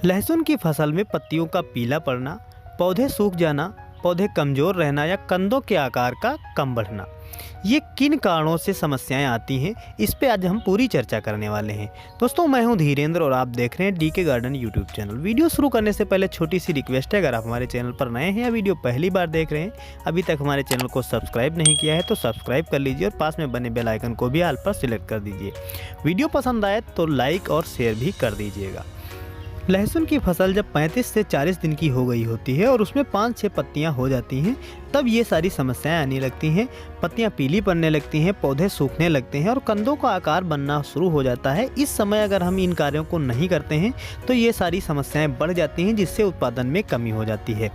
लहसुन की फसल में पत्तियों का पीला पड़ना, पौधे सूख जाना, पौधे कमज़ोर रहना या कंदों के आकार का कम बढ़ना, ये किन कारणों से समस्याएं आती हैं, इस पे आज हम पूरी चर्चा करने वाले हैं। दोस्तों, मैं हूं धीरेन्द्र और आप देख रहे हैं DK garden YouTube channel. Video शुरू करने से पहले छोटी सी रिक्वेस्ट है, अगर आप हमारे चैनल पर नए हैं या वीडियो पहली बार देख रहे हैं, अभी तक हमारे चैनल को सब्सक्राइब नहीं किया है तो सब्सक्राइब कर लीजिए और पास में बने बेल आइकन को भी ऑल पर सिलेक्ट कर दीजिए। वीडियो पसंद आए तो लाइक और शेयर भी कर दीजिएगा। लहसुन की फसल जब 35 से 40 दिन की हो गई होती है और उसमें 5-6 पत्तियां हो जाती हैं, तब ये सारी समस्याएं आने लगती हैं। पत्तियां पीली पड़ने लगती हैं, पौधे सूखने लगते हैं और कंदों का आकार बनना शुरू हो जाता है। इस समय अगर हम इन कार्यों को नहीं करते हैं तो ये सारी समस्याएं बढ़ जाती हैं, जिससे उत्पादन में कमी हो जाती है।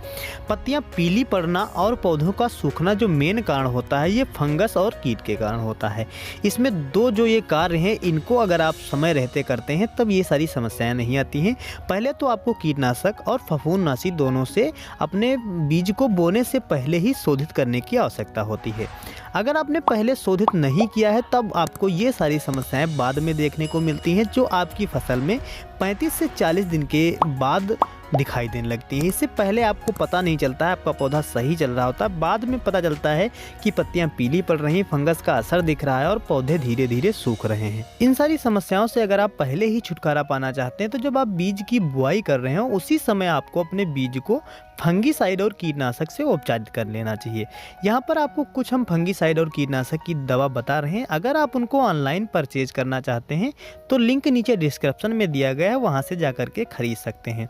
पत्तियां पीली पड़ना और पौधों का सूखना जो मेन कारण होता है, ये फंगस और कीट के कारण होता है। इसमें दो जो ये कार्य हैं, इनको अगर आप समय रहते करते हैं तब ये सारी समस्याएं नहीं आती हैं। पहले तो आपको कीटनाशक और फफूंदनाशी दोनों से अपने बीज को बोने से पहले ही शोधित करने की आवश्यकता होती है। अगर आपने पहले शोधित नहीं किया है तब आपको ये सारी समस्याएं बाद में देखने को मिलती हैं, जो आपकी फसल में 35 से 40 दिन के बाद दिखाई देने लगती है। इससे पहले आपको पता नहीं चलता है, आपका पौधा सही चल रहा होता है। बाद में पता चलता है कि पत्तियां पीली पड़ रही हैं, फंगस का असर दिख रहा है और पौधे धीरे धीरे सूख रहे हैं। इन सारी समस्याओं से अगर आप पहले ही छुटकारा पाना चाहते हैं तो जब आप बीज की बुआई कर रहे हो उसी समय आपको अपने बीज को फंगीसाइड और कीटनाशक से उपचारित कर लेना चाहिए। यहाँ पर आपको कुछ हम फंगीसाइड और कीटनाशक की दवा बता रहे हैं। अगर आप उनको ऑनलाइन परचेज करना चाहते हैं तो लिंक नीचे डिस्क्रिप्शन में दिया गया है, वहाँ से जाकर के खरीद सकते हैं।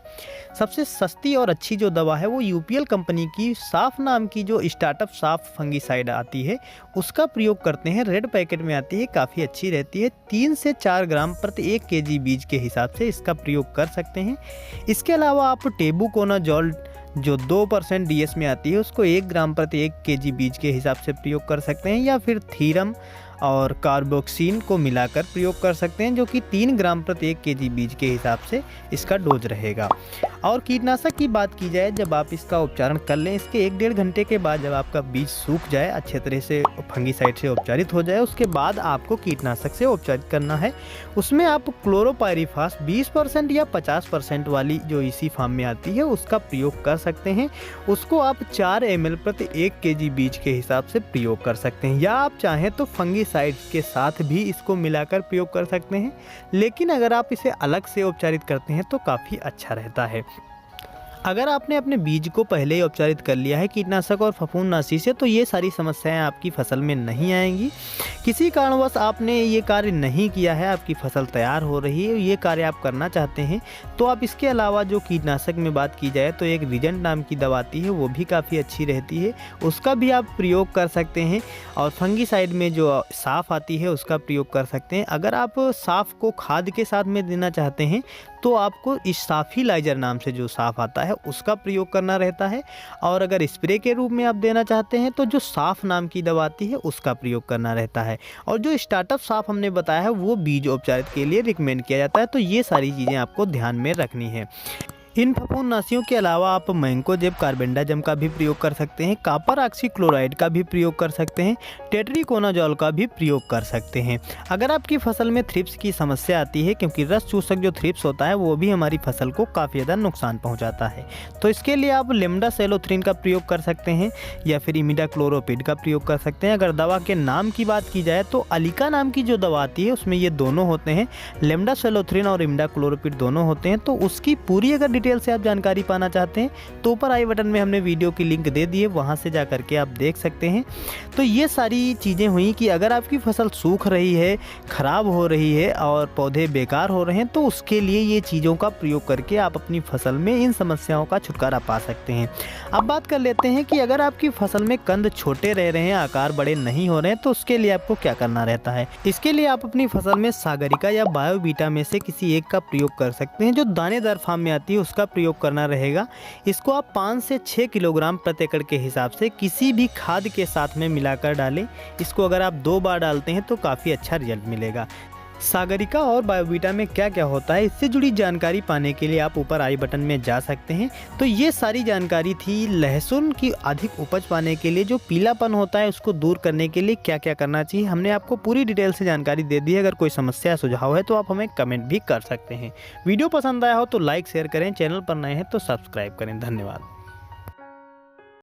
सबसे सस्ती और अच्छी जो दवा है वो यूपीएल कंपनी की साफ नाम की जो स्टार्टअप साफ फंगीसाइड आती है, उसका प्रयोग करते हैं। रेड पैकेट में आती है, काफ़ी अच्छी रहती है। 3 से 4 ग्राम प्रति 1 केजी बीज के हिसाब से इसका प्रयोग कर सकते हैं। इसके अलावा आप टेबुकोनाजोल जो 2% डीएस में आती है, उसको 1 ग्राम प्रति 1 केजी बीज के हिसाब से प्रयोग कर सकते हैं, या फिर थीरम और कार्बोक्सिन को मिलाकर प्रयोग कर सकते हैं, जो कि 3 ग्राम प्रति 1 केजी बीज के हिसाब से इसका डोज रहेगा। और कीटनाशक की बात की जाए, जब आप इसका उपचारण कर लें, इसके 1-1.5 घंटे के बाद जब आपका बीज सूख जाए, अच्छे तरह से फंगीसाइड से उपचारित हो जाए, उसके बाद आपको कीटनाशक से उपचारित करना है। उसमें आप क्लोरोपाइरीफास 20% या 50% वाली जो इसी फार्म में आती है उसका प्रयोग कर सकते हैं। उसको आप 4 ml प्रति 1 केजी बीज के हिसाब से प्रयोग कर सकते हैं, या आप चाहें तो फंगीसाइड के साथ भी इसको मिलाकर प्रयोग कर सकते हैं। लेकिन अगर आप इसे अलग से उपचारित करते हैं तो काफ़ी अच्छा रहता है। अगर आपने अपने बीज को पहले ही उपचारित कर लिया है कीटनाशक और फफूंदनाशी से, तो ये सारी समस्याएं आपकी फसल में नहीं आएंगी। किसी कारणवश आपने ये कार्य नहीं किया है, आपकी फसल तैयार हो रही है, ये कार्य आप करना चाहते हैं, तो आप इसके अलावा जो कीटनाशक में बात की जाए तो एक रिजेंट नाम की दवा आती है, वो भी काफ़ी अच्छी रहती है, उसका भी आप प्रयोग कर सकते हैं। और फंगीसाइड में जो साफ़ आती है उसका प्रयोग कर सकते हैं। अगर आप साफ़ को खाद के साथ में देना चाहते हैं तो आपको इस साफिलाइजर नाम से जो साफ़ आता है उसका प्रयोग करना रहता है। और अगर स्प्रे के रूप में आप देना चाहते हैं तो जो साफ नाम की दवा आती है उसका प्रयोग करना रहता है। और जो स्टार्टअप साफ हमने बताया है वो बीज उपचारित के लिए रिकमेंड किया जाता है। तो ये सारी चीज़ें आपको ध्यान में रखनी है। इन फफूंदनाशियों के अलावा आप मैंकोजेब कार्बेंडाजिम का भी प्रयोग कर सकते हैं, कॉपर ऑक्सीक्लोराइड का भी प्रयोग कर सकते हैं, टेट्राकोनाजोल का भी प्रयोग कर सकते हैं। अगर आपकी फसल में थ्रिप्स की समस्या आती है, क्योंकि रस चूसक जो थ्रिप्स होता है वो भी हमारी फसल को काफ़ी ज़्यादा नुकसान पहुंचाता है, तो इसके लिए आप लिम्डासेलोथ्रिन का प्रयोग कर सकते हैं या फिर इमिडाक्लोरोपिड का प्रयोग कर सकते हैं। अगर दवा के नाम की बात की जाए तो अलिका नाम की जो दवा आती है उसमें ये दोनों होते हैं, लिम्डासेलोथ्रिन और इमिडाक्लोरोपिड दोनों होते हैं। तो उसकी पूरी अगर डिटेल से आप जानकारी पाना चाहते हैं तो ऊपर आई बटन में हमने वीडियो की लिंक दे दी है, वहां से जाकर के आप देख सकते हैं। तो ये सारी चीज़ें हुई कि अगर आपकी फसल सूख रही है, ख़राब हो रही है और पौधे बेकार हो रहे हैं, तो उसके लिए ये चीज़ों का प्रयोग करके आप अपनी फसल में इन समस्याओं का छुटकारा पा सकते हैं। अब बात कर लेते हैं कि अगर आपकी फसल में कंद छोटे रह रहे हैं, आकार बड़े नहीं हो रहे हैं, तो उसके लिए आपको क्या करना रहता है। इसके लिए आप अपनी फसल में सागरिका या बायोवीटा में से किसी एक का प्रयोग कर सकते हैं। जो दानेदार फार्म में आती है उसका प्रयोग करना रहेगा। इसको आप 5 से 6 किलोग्राम प्रति एकड़ के हिसाब से किसी भी खाद के साथ में मिलाकर डालें। इसको अगर आप 2 बार डालते हैं तो काफ़ी अच्छा रिजल्ट मिलेगा। सागरिका और बायोवीटा में क्या क्या होता है, इससे जुड़ी जानकारी पाने के लिए आप ऊपर आई बटन में जा सकते हैं। तो ये सारी जानकारी थी लहसुन की अधिक उपज पाने के लिए जो पीलापन होता है उसको दूर करने के लिए क्या क्या करना चाहिए। हमने आपको पूरी डिटेल से जानकारी दे दी है। अगर कोई समस्या या सुझाव है तो आप हमें कमेंट भी कर सकते हैं। वीडियो पसंद आया हो तो लाइक शेयर करें, चैनल पर नए हैं तो सब्सक्राइब करें। धन्यवाद।